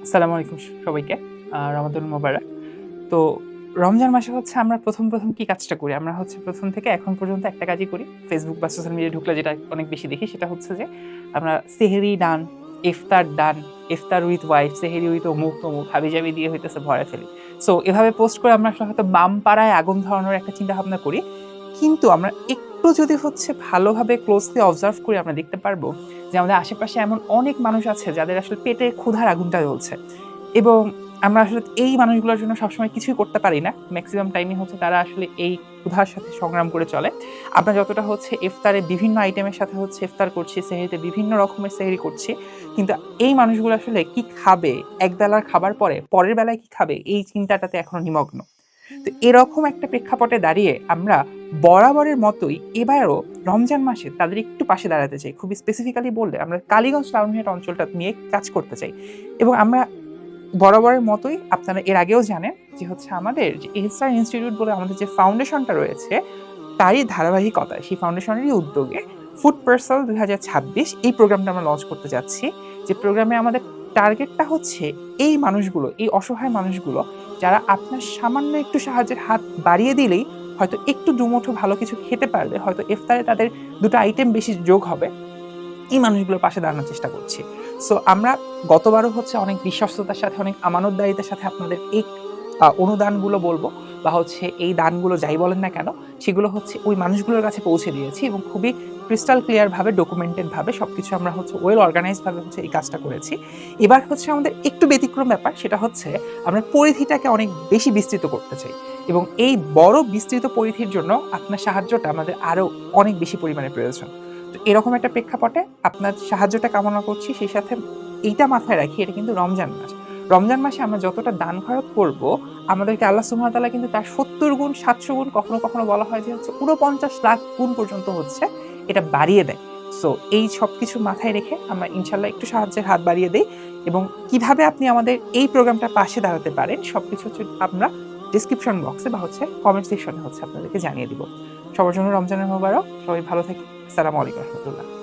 আসসালামু আলাইকুম সবাইকে। রমাদান মোবারক। তো রমজান মাসে হচ্ছে আমরা প্রথম কি কাজটা করি? আমরা হচ্ছে ১ম থেকে এখন পর্যন্ত একটা কাজই করি। Facebook বা সোশ্যাল মিডিয়ায় ঢুকলে যেটা অনেক বেশি দেখি সেটা হচ্ছে যে আমরা সেহরি ডান, ইফতার ডান, ইফতার উইথ ওয়াইফ, সেহরি উইথ অমুক, হাবিজাবি দিয়ে হইতেছে ভরে ফেলি। সো এভাবে পোস্ট করে আমরা আসলে হয়তো বাম পাড়ায় আগুন ধরানোর একটা চিন্তাভাবনা করি। কিন্তু আমরা একটু যদি হচ্ছে ভালোভাবে ক্লোজলি অবজার্ভ করি আমরা দেখতে পারবো যে আমাদের আশেপাশে এমন অনেক মানুষ আছে যাদের আসলে পেটে ক্ষুধার আগুনটা জ্বলছে। এবং আমরা আসলে এই মানুষগুলোর জন্য সবসময় কিছুই করতে পারি না। মেক্সিমাম টাইমই হচ্ছে তারা আসলে এই ক্ষুধার সাথে সংগ্রাম করে চলে। আমরা যতটা হচ্ছে ইফতারে বিভিন্ন আইটেমের সাথে হচ্ছে ইফতার করছি, সেহরিতে বিভিন্ন রকমের সেহরি করছি। কিন্তু এই মানুষগুলো আসলে কি খাবে? একবেলার খাবার পরে, পরের বেলায় কি খাবে? এই চিন্তাটাতে এখনো নিমগ্ন। তো এরকম একটা প্রেক্ষাপটে দাঁড়িয়ে আমরা বরাবরের মতোই এবারও রমজান মাসে তাদের একটু পাশে দাঁড়াতে চাই। খুবই স্পেসিফিক্যালি বললে আমরা কালীগঞ্জ টাউনহেড অঞ্চলটা নিয়ে কাজ করতে চাই। এবং আমরা বরাবরের মতোই আপনারা এর আগেও জানেন যে হচ্ছে আমাদের যে এহসান ইনস্টিটিউট বলে আমাদের যে ফাউন্ডেশনটা রয়েছে তারই ধারাবাহিকতায় সেই ফাউন্ডেশনেরই উদ্যোগে ফুড পার্সেল ২০২৬ এই প্রোগ্রামটা আমরা লঞ্চ করতে যাচ্ছি। যে প্রোগ্রামে আমাদের টার্গেটটা হচ্ছে এই মানুষগুলো, এই অসহায় মানুষগুলো যারা আপনার সামান্য একটু সাহায্যের হাত বাড়িয়ে দিলেই হয়তো একটু দুমুঠো ভালো কিছু খেতে পারবে, হয়তো ইফতারে তাদের ২ টা আইটেম বেশি যোগ হবে। এই মানুষগুলোর পাশে দাঁড়ানোর চেষ্টা করছি। সো আমরা গতবারও হচ্ছে অনেক বিশ্বস্ততার সাথে, অনেক আমানতদারিতার সাথে আপনাদের এই অনুদানগুলো বলবো বা হচ্ছে এই দানগুলো যাই বলেন না কেন, সেগুলো হচ্ছে ওই মানুষগুলোর কাছে পৌঁছে দিয়েছি এবং খুবই ক্রিস্টাল ক্লিয়ার ভাবে ডকুমেন্টেড ভাবে সবকিছু আমরা হচ্ছে ওয়েল অর্গানাইজড ভাবে হচ্ছে এই কাজটা করেছি। এবার হচ্ছে আমাদের একটু ব্যতিক্রম ব্যাপার, সেটা হচ্ছে আমরা পরিধিটাকে অনেক বেশি বিস্তৃত করতে চাই এবং এই বড় বিস্তৃত পরিধির জন্য আপনার সাহায্যটা আমাদের আরো অনেক বেশি পরিমাণে প্রয়োজন। তো এরকম একটা প্রেক্ষাপটে আপনার সাহায্যটা কামনা করছি। সেই সাথে এইটা মাথায় রাখি এটা কিন্তু রমজান মাস। রমজান মাসে আমরা যতটা দান খয়রাত করব, আমাদেরকে আল্লাহ সুবহানাহু ওয়া তাআলা কিন্তু তার ৭০ গুণ, ৭০০ গুণ, কখনো বলা হয় যে হচ্ছে ৪৯ লাখ গুণ পর্যন্ত হচ্ছে এটা বাড়িয়ে দেয়। সো এই সবকিছু মাথায় রেখে আমরা ইনশাআল্লাহ একটু সাহায্যের হাত বাড়িয়ে দেই এবং কিভাবে আপনি আমাদের এই প্রোগ্রামটার পাশে দাঁড়াতে পারেন সবকিছু হচ্ছে আমরা ডেসক্রিপশন বক্সে বা হচ্ছে কমেন্ট সেকশনে হচ্ছে আপনাদেরকে জানিয়ে দিব। সবার জন্য রমজানের মোবারক। সবাই ভালো থাকি। আসসালামু আলাইকুম ওয়া রাহমাতুল্লাহ।